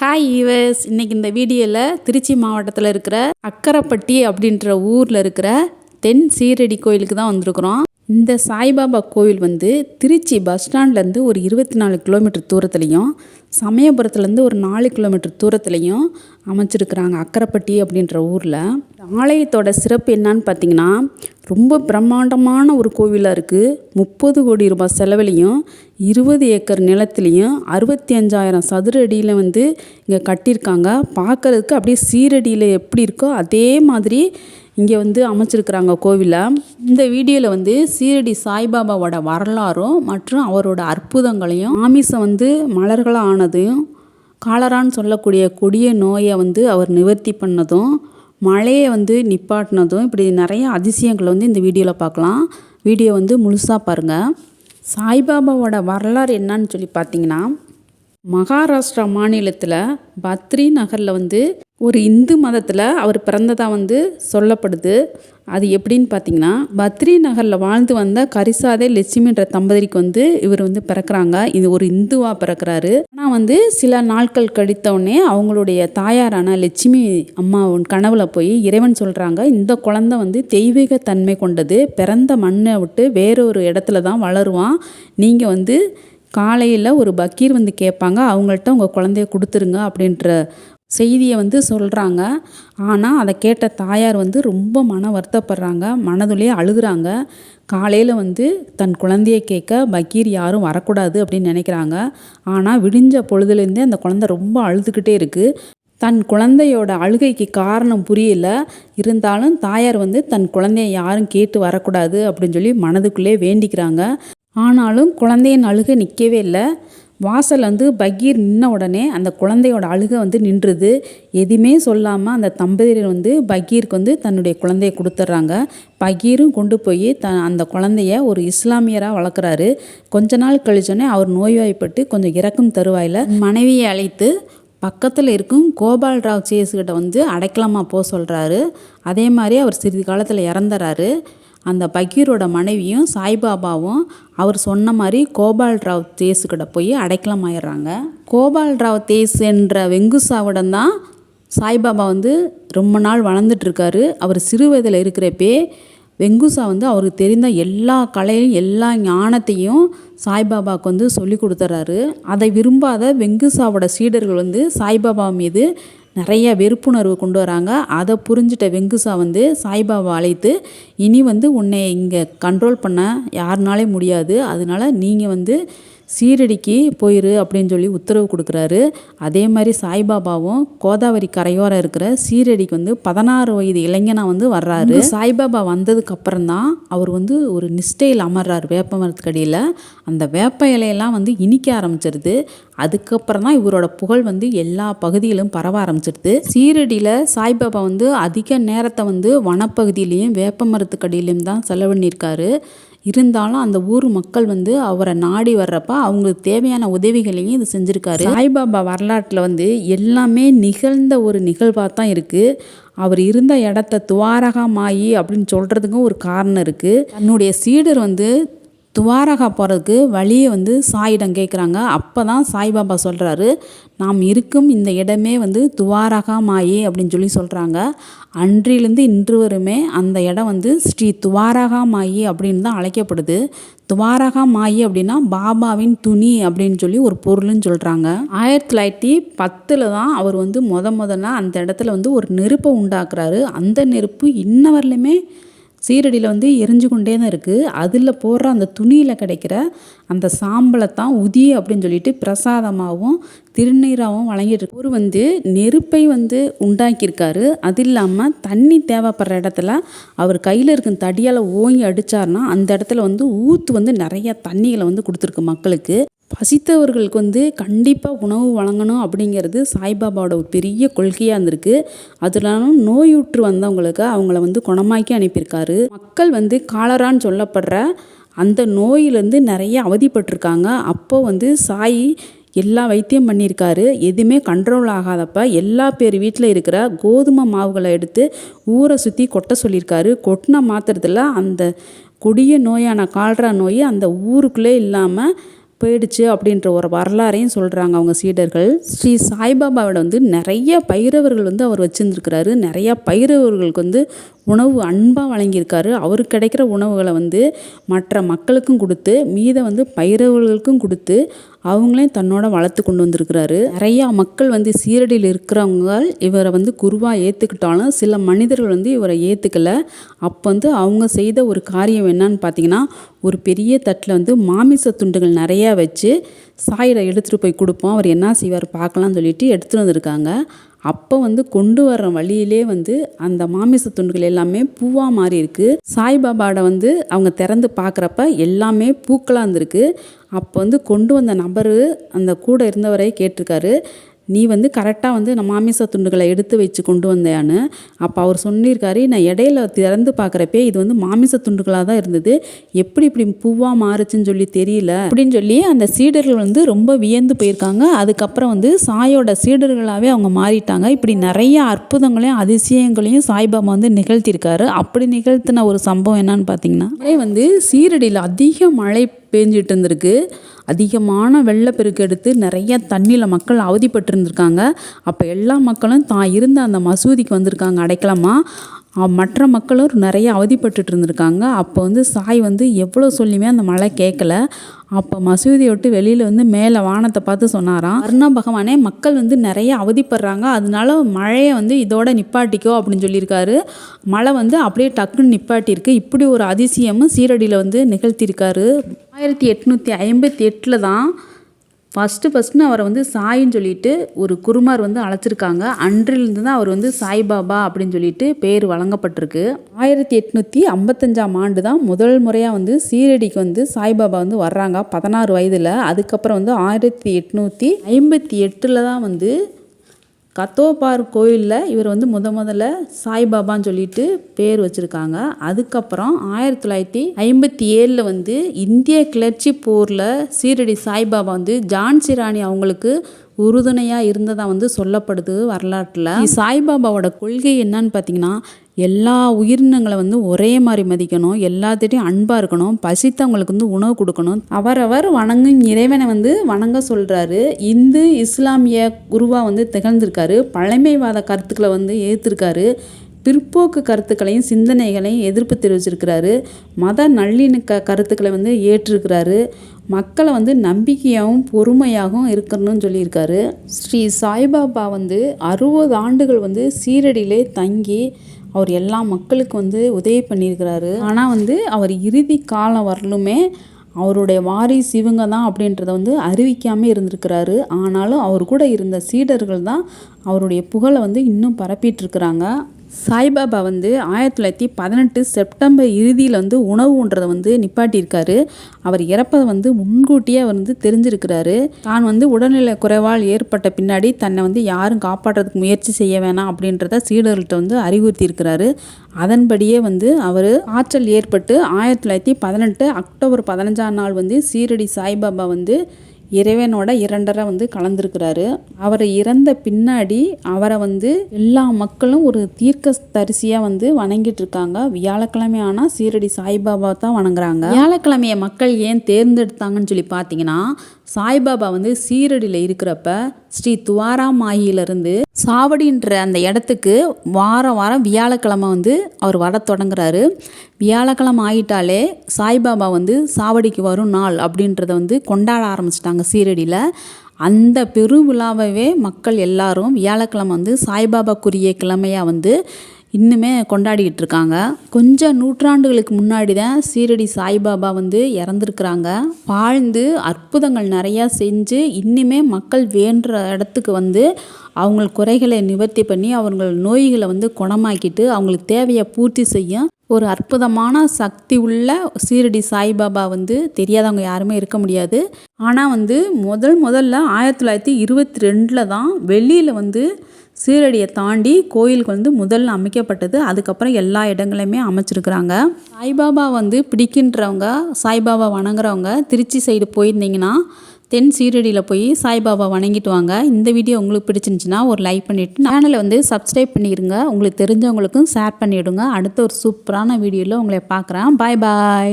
Hi ஈவர்ஸ், இன்றைக்கி இந்த வீடியோவில் திருச்சி மாவட்டத்தில் இருக்கிற அக்கரைப்பட்டி அப்படின்ற ஊரில் இருக்கிற தென் சீரடி கோயிலுக்கு தான் வந்திருக்கிறோம். இந்த சாய்பாபா கோவில் திருச்சி பஸ் ஸ்டாண்ட்லேருந்து ஒரு 24 கிலோமீட்டர் தூரத்துலையும் சமயபுரத்துலேருந்து ஒரு 4 கிலோமீட்டர் தூரத்துலையும் அமைச்சிருக்கிறாங்க அக்கரைப்பட்டி அப்படின்ற ஊரில். ஆலயத்தோட சிறப்பு என்னன்னு பார்த்தீங்கன்னா, ரொம்ப பிரம்மாண்டமான ஒரு கோவிலாக இருக்குது. 30 கோடி ரூபாய் செலவுலையும் 20 ஏக்கர் நிலத்துலையும் 65,000 சதுர அடியில் இங்கே கட்டியிருக்காங்க. பார்க்குறதுக்கு அப்படியே சீரடியில் எப்படி இருக்கோ அதே மாதிரி இங்கே அமைச்சிருக்கிறாங்க கோவிலை. இந்த வீடியோவில் சீரடி சாய்பாபாவோட வரலாறும் மற்றும் அவரோட அற்புதங்களையும், மாமிசம் மலர்களாக ஆனதையும், காலரான்னு சொல்லக்கூடிய கொடிய நோயை அவர் நிவர்த்தி பண்ணதும், மழையை நிப்பாட்டினதும், இப்படி நிறைய அதிசயங்களை இந்த வீடியோவில் பார்க்கலாம். வீடியோ முழுசாக பாருங்கள். சாய்பாபாவோட வரலாறு என்னன்னு சொல்லி பார்த்தீங்கன்னா, மகாராஷ்டிரா மாநிலத்தில் பத்ரி நகரில் ஒரு இந்து மதத்தில் அவர் பிறந்ததாக சொல்லப்படுது. அது எப்படின்னு பார்த்தீங்கன்னா, பத்ரி நகரில் வாழ்ந்து வந்த கரிசாதே லட்சுமின்ற தம்பதிக்கு இவர் பிறக்கிறாங்க. இது ஒரு இந்துவாக பிறக்கிறாரு. ஆனால் சில நாட்கள் கழித்தவுடனே அவங்களுடைய தாயாரான லட்சுமி அம்மா கனவுல போய் இறைவன் சொல்கிறாங்க, இந்த குழந்தை தெய்வீக தன்மை கொண்டது, பிறந்த மண்ணை விட்டு வேறொரு இடத்துல தான் வளருவான். நீங்கள் காலையில் ஒரு பக்கீர் கேட்பாங்க, அவங்கள்ட்ட உங்கள் குழந்தைய கொடுத்துருங்க அப்படின்ற செய்தியை சொல்கிறாங்க. ஆனால் அதை கேட்ட தாயார் ரொம்ப மன வருத்தப்படுறாங்க, மனதுலேயே அழுகுறாங்க. காலையில் தன் குழந்தையை கேட்க பக்கீர் யாரும் வரக்கூடாது அப்படின்னு நினைக்கிறாங்க. ஆனால் விடிஞ்ச பொழுதுலேருந்தே அந்த குழந்தை ரொம்ப அழுதுகிட்டே இருக்குது. தன் குழந்தையோட அழுகைக்கு காரணம் புரியல. இருந்தாலும் தாயார் தன் குழந்தைய யாரும் கேட்டு வரக்கூடாது அப்படின்னு சொல்லி மனதுக்குள்ளே வேண்டிக்கிறாங்க. ஆனாலும் குழந்தையின் அழுகை நிற்கவே இல்லை. வாசல் பகீர் நின்ன உடனே அந்த குழந்தையோட அழுகை நின்றுது. எதுவுமே சொல்லாமல் அந்த தம்பதியர் பகீருக்கு தன்னுடைய குழந்தைய கொடுத்துட்றாங்க. பகீரும் கொண்டு போய் அந்த குழந்தைய ஒரு இஸ்லாமியராக வளர்க்குறாரு. கொஞ்ச நாள் கழிச்சோன்னே அவர் நோய்வாய்ப்பட்டு கொஞ்சம் இறக்கும் தருவாயில் மனைவியை அழைத்து பக்கத்தில் இருக்கும் கோபால்ராவ் சேஸ்கிட்ட அடைக்கலமாக போக சொல்கிறாரு. அதே மாதிரி அவர் சிறிது காலத்தில் இறந்துறாரு. அந்த பகீரோட மனைவியும் சாய்பாபாவும் அவர் சொன்ன மாதிரி கோபால்ராவ் தேஸுக்கிட்ட போய் அடைக்கலம் ஆயிடுறாங்க. கோபால்ராவ் தேஸ் என்ற வெங்குசாவிடம் தான் சாய்பாபா ரொம்ப நாள் வளர்ந்துட்டுருக்காரு. அவர் சிறு வயதில் இருக்கிறப்பே வெங்குசா அவருக்கு தெரிந்த எல்லா கலையும் எல்லா ஞானத்தையும் சாய்பாபாவுக்கு சொல்லி கொடுத்துட்றாரு. அதை விரும்பாத வெங்குசாவோட சீடர்கள் சாய்பாபா மீது நிறைய வெறுப்புணர்வு கொண்டு வராங்க. அதை புரிஞ்சிட்ட வெங்குசா சாய்பாபா அழைத்து, இனி உன்னை இங்கே கண்ட்ரோல் பண்ண யாருனாலே முடியாது, அதனால நீங்கள் சீரடிக்கு போயிரு அப்படின்னு சொல்லி உத்தரவு கொடுக்குறாரு. அதே மாதிரி சாய்பாபாவும் கோதாவரி கரையோரம் இருக்கிற சீரடிக்கு 16 வயது இளைஞனாக வர்றாரு. சாய்பாபா வந்ததுக்கு அப்புறம் தான் அவர் ஒரு நிஷ்டையில் அமர்றார் வேப்ப மரத்துக்கடியில். அந்த வேப்ப இலையெல்லாம் இனிக்க ஆரம்பிச்சிருது. அதுக்கப்புறம் தான் இவரோட புகழ் எல்லா பகுதியிலும் பரவ ஆரம்பிச்சிருது. சீரடியில் சாய்பாபா அதிக நேரத்தை வனப்பகுதியிலையும் வேப்ப மரத்துக்கடியிலையும் தான் செலவு பண்ணியிருக்காரு. இருந்தாலும் அந்த ஊர் மக்கள் அவரை நாடி வர்றப்ப அவங்களுக்கு தேவையான உதவிகளையும் இது செஞ்சுருக்காரு. சாய்பாபா வரலாற்றில் எல்லாமே நிகழ்ந்த ஒரு நிகழ்வாக தான் இருக்குது. அவர் இருந்த இடத்த துவாரகா மாயி அப்படின்னு சொல்கிறதுக்கும் ஒரு காரணம் இருக்குது. தன்னுடைய சீடர் துவாரகா போகிறதுக்கு வழியை சாயிடம் கேட்குறாங்க. அப்போ தான் சாய்பாபா சொல்கிறாரு, நாம் இருக்கும் இந்த இடமே துவாரகா மாயி அப்படின்னு சொல்லி சொல்கிறாங்க. அன்றிலிருந்து இன்று வரையுமே அந்த இடம் ஸ்ரீ துவாரகா மாயி அப்படின்னு தான் அழைக்கப்படுது. துவாரகா மாயி அப்படின்னா பாபாவின் துணி அப்படின்னு சொல்லி ஒரு பொருள்னு சொல்கிறாங்க. 1910 தான் அவர் முதல்ல அந்த இடத்துல ஒரு நெருப்பை உண்டாக்குறாரு. அந்த நெருப்பு இன்ன வரலையுமே சீரடியில் எரிஞ்சு கொண்டே தான் இருக்குது. அதில் போடுற அந்த துணியில் கிடைக்கிற அந்த சாம்பலை தான் உதி அப்படின்னு சொல்லிட்டு பிரசாதமாகவும் திருநீராகவும் வழங்கிட்டு இருக்கு. அவர் நெருப்பை உண்டாக்கியிருக்காரு. அது இல்லாமல் தண்ணி தேவைப்படுற இடத்துல அவர் கையில் இருக்கும் தடியால் ஓங்கி அடித்தார்னா அந்த இடத்துல ஊற்று நிறைய தண்ணிகளை கொடுத்துருக்கு மக்களுக்கு. பசித்தவர்களுக்கு கண்டிப்பாக உணவு வழங்கணும் அப்படிங்கிறது சாய்பாபாவோட ஒரு பெரிய கொள்கையாக இருந்திருக்கு. அதனாலும் நோயுற்று வந்தவங்களுக்கு அவங்கள குணமாக்கி அனுப்பியிருக்காரு. மக்கள் காலரான்னு சொல்லப்படுற அந்த நோயிலேருந்து நிறைய அவதிப்பட்டிருக்காங்க. அப்போது சாய் எல்லா வைத்தியம் பண்ணியிருக்காரு. எதுவுமே கண்ட்ரோல் ஆகாதப்ப எல்லா பேர் வீட்டில் இருக்கிற கோதுமை மாவுகளை எடுத்து ஊரை சுற்றி கொட்ட சொல்லியிருக்காரு. கொட்டின மாத்திரத்தில் அந்த கொடிய நோயான கால்ரா நோய் அந்த ஊருக்குள்ளே இல்லாமல் போயிடுச்சு அப்படின்ற ஒரு வரலாறையும் சொல்கிறாங்க அவங்க சீடர்கள். ஸ்ரீ சாய்பாபாவோட வந்து நிறைய பைரவர்கள் வந்து அவர் வச்சுருந்துருக்கிறாரு. நிறையா பைரவர்களுக்கு வந்து உணவு அன்பாக வழங்கியிருக்காரு. அவருக்கு கிடைக்கிற உணவுகளை வந்து மற்ற மக்களுக்கும் கொடுத்து மீதை வந்து பைரவர்களுக்கும் கொடுத்து அவங்களையும் தன்னோட வளர்த்து கொண்டு வந்திருக்கிறாரு. நிறையா மக்கள் வந்து சீரடியில் இருக்கிறவங்க இவரை வந்து குருவாக ஏற்றுக்கிட்டாலும் சில மனிதர்கள் வந்து இவரை ஏற்றுக்கலை. அப்போ வந்து அவங்க செய்த ஒரு காரியம் என்னன்னு பார்த்தீங்கன்னா, ஒரு பெரிய தட்டில் வந்து மாமிச துண்டுகள் நிறையா வச்சு சாயிட எடுத்துகிட்டு போய் கொடுப்போம், அவர் என்ன செய்வார் பார்க்கலாம்னு சொல்லிட்டு எடுத்துகிட்டு வந்திருக்காங்க. அப்போ வந்து கொண்டு வர்ற வழியிலே வந்து அந்த மாமிச துண்டுகள் எல்லாமே பூவாக மாறி இருக்குது. சாய்பாபாவோட வந்து அவங்க திறந்து பார்க்குறப்ப எல்லாமே பூக்களாக இருந்திருக்கு. அப்போ வந்து கொண்டு வந்த நபர் அந்த கூட இருந்தவரை கேட்டிருக்காரு, நீ வந்து கரெக்டாக வந்து நான் மாமிச துண்டுகளை எடுத்து வச்சு கொண்டு வந்தேன்னு. அப்போ அவர் சொல்லியிருக்காரு, நான் இடையில திறந்து பார்க்குறப்பே இது வந்து மாமிச துண்டுகளாக தான் இருந்தது, எப்படி இப்படி பூவாக மாறுச்சுன்னு சொல்லி தெரியல அப்படின்னு சொல்லி அந்த சீடர்கள் வந்து ரொம்ப வியந்து போயிருக்காங்க. அதுக்கப்புறம் வந்து சாயோட சீடர்களாகவே அவங்க மாறிட்டாங்க. இப்படி நிறைய அற்புதங்களையும் அதிசயங்களையும் சாய்பாபா வந்து நிகழ்த்தியிருக்காரு. அப்படி நிகழ்த்தின ஒரு சம்பவம் என்னன்னு பார்த்தீங்கன்னா, வந்து சீரடியில் அதிக மழை பேஞ்சிட்டு இருந்திருக்கு. அதிகமான வெள்ளப்பெருக்கு எடுத்து நிறைய தண்ணியில் மக்கள் அவதிப்பட்டிருந்திருக்காங்க. அப்போ எல்லா மக்களும் தான் இருந்த அந்த மசூதிக்கு வந்திருக்காங்க அடைக்கலமாக. மற்ற மக்களும் நிறைய அவதிப்பட்டு இருந்திருக்காங்க. அப்போ வந்து சாய் வந்து எவ்வளோ சொல்லியுமே அந்த மழை கேட்கல. அப்போ மசூதியை விட்டு வெளியில் வந்து மேலே வானத்தை பார்த்து சொன்னாராம், அருணா பகவானே, மக்கள் வந்து நிறைய அவதிப்படுறாங்க, அதனால மழையை வந்து இதோட நிப்பாட்டிக்கோ அப்படின்னு சொல்லியிருக்காரு. மழை வந்து அப்படியே டக்குன்னு நிப்பாட்டியிருக்கு. இப்படி ஒரு அதிசயமும் சீரடியில் வந்து நிகழ்த்தியிருக்காரு. 1858 தான் ஃபஸ்ட்டு அவரை வந்து சாயின்னு சொல்லிட்டு ஒரு குருமார் வந்து அழைச்சிருக்காங்க. அன்றிலிருந்து தான் அவர் வந்து சாய்பாபா அப்படின்னு சொல்லிட்டு பேர் வழங்கப்பட்டிருக்கு. 1855 தான் முதல் முறையாக வந்து சீரடிக்கு வந்து சாய்பாபா வந்து வர்றாங்க 16 வயதில். அதுக்கப்புறம் வந்து 1858 தான் வந்து கத்தோபார் கோயிலில் இவர் வந்து முதல்ல சாய்பாபான்னு சொல்லிட்டு பேர் வச்சுருக்காங்க. அதுக்கப்புறம் 1957 வந்து இந்திய கிளர்ச்சி போரில் சீரடி சாய்பாபா வந்து ஜான்சி ராணி அவங்களுக்கு உறுதுணையாக இருந்ததாக வந்து சொல்லப்படுது வரலாற்றில். சாய்பாபாவோட கொள்கை என்னன்னு பார்த்தீங்கன்னா, எல்லா உயிரினங்களை வந்து ஒரே மாதிரி மதிக்கணும், எல்லாத்திட்டையும் அன்பாக இருக்கணும், பசித்தவங்களுக்கு வந்து உணவு கொடுக்கணும், அவரவர் வணங்கும் இறைவனை வந்து வணங்க சொல்கிறாரு. இந்து இஸ்லாமிய குருவாக வந்து திகழ்ந்திருக்காரு. பழமைவாத கருத்துக்களை வந்து ஏற்றிருக்காரு. பிற்போக்கு கருத்துக்களையும் சிந்தனைகளையும் எதிர்ப்பு தெரிவிச்சிருக்கிறாரு. மத நல்லிணக்க கருத்துக்களை வந்து ஏற்றிருக்கிறாரு. மக்களை வந்து நம்பிக்கையாகவும் பொறுமையாகவும் இருக்கணும்னு சொல்லியிருக்காரு. ஸ்ரீ சாய்பாபா வந்து 60 ஆண்டுகள் வந்து சீரடியிலே தங்கி அவர் எல்லா மக்களுக்கு வந்து உதவி பண்ணியிருக்கிறாரு. ஆனால் வந்து அவர் இறுதி காலம் வரலுமே அவருடைய வாரிசு இவங்க தான் அப்படின்றத வந்து அறிவிக்காமல் இருந்திருக்கிறாரு. ஆனாலும் அவர் கூட இருந்த சீடர்கள் தான் அவருடைய புகழை வந்து இன்னும் பரப்பிட்டுருக்குறாங்க. சாய்பாபா வந்து 1918 செப்டம்பர் இறுதியில் வந்து உணவு உண்றதை வந்து நிப்பாட்டியிருக்காரு. அவர் இறப்பதை வந்து முன்கூட்டியே அவர் வந்து தெரிஞ்சிருக்கிறாரு. தான் வந்து உடல்நிலை குறைவால் ஏற்பட்ட பின்னாடி தன்னை வந்து யாரும் காப்பாற்றுறதுக்கு முயற்சி செய்ய வேணாம் அப்படின்றத சீடர்கள்ட்ட வந்து அறிவுறுத்தியிருக்கிறாரு. அதன்படியே வந்து அவர் ஆற்றல் ஏற்பட்டு 1918 அக்டோபர் 15 வந்து சீரடி சாய்பாபா வந்து இறைவனோட 2.5 வந்து கலந்துருக்கிறாரு. அவர் இறந்த பின்னாடி அவரை வந்து எல்லா மக்களும் ஒரு தீர்க்க தரிசியாக வந்து வணங்கிட்டு இருக்காங்க. வியாழக்கிழமை ஆனால் சீரடி சாய்பாபா தான் வணங்குறாங்க. வியாழக்கிழமையை மக்கள் ஏன் தேர்ந்தெடுத்தாங்கன்னு சொல்லி பார்த்தீங்கன்னா, சாய்பாபா வந்து சீரடியில் இருக்கிறப்ப ஸ்ரீ துவாராமாயிலிருந்து சாவடின்ற அந்த இடத்துக்கு வாரம் வியாழக்கிழமை வந்து அவர் வர தொடங்குறாரு. வியாழக்கிழமை ஆகிட்டாலே சாய்பாபா வந்து சாவடிக்கு வரும் நாள் அப்படின்றத வந்து கொண்டாட ஆரம்பிச்சிட்டாங்க சீரடியில். அந்த பெருவிழாவே மக்கள் எல்லாரும் வியாழக்கிழமை வந்து சாய்பாபாக்குரிய கிழமையாக வந்து இன்னுமே கொண்டாடிக்கிட்டு இருக்காங்க. கொஞ்சம் நூற்றாண்டுகளுக்கு முன்னாடி தான் சீரடி சாய்பாபா வந்து இறந்துருக்குறாங்க. வாழ்ந்து அற்புதங்கள் நிறையா செஞ்சு இன்னுமே மக்கள் வேண்டுற இடத்துக்கு வந்து அவங்க குறைகளை நிவர்த்தி பண்ணி அவங்கள் நோய்களை வந்து குணமாக்கிட்டு அவங்களுக்கு தேவையை பூர்த்தி செய்யும் ஒரு அற்புதமான சக்தி உள்ள சீரடி சாய்பாபா வந்து தெரியாதவங்க யாருமே இருக்க முடியாது. ஆனால் வந்து முதல்ல 1922 தான் வெளியில் வந்து சீரடியை தாண்டி கோயிலுக்கு வந்து முதல்ல அமைக்கப்பட்டது. அதுக்கப்புறம் எல்லா இடங்களையுமே அமைச்சிருக்கிறாங்க. சாய்பாபா வந்து பிடிக்கின்றவங்க, சாய்பாபா வணங்குறவங்க திருச்சி சைடு போயிருந்தீங்கன்னா தென் சீரடியில் போய் சாய்பாபா வணங்கிட்டு வாங்க. இந்த வீடியோ உங்களுக்கு பிடிச்சிருந்துச்சுன்னா ஒரு லைக் பண்ணிவிட்டு சேனலை வந்து சப்ஸ்கிரைப் பண்ணிடுங்க. உங்களுக்கு தெரிஞ்சவங்களுக்கும் ஷேர் பண்ணிவிடுங்க. அடுத்த ஒரு சூப்பரான வீடியோவில் உங்களை பார்க்குறேன். பாய் பாய்.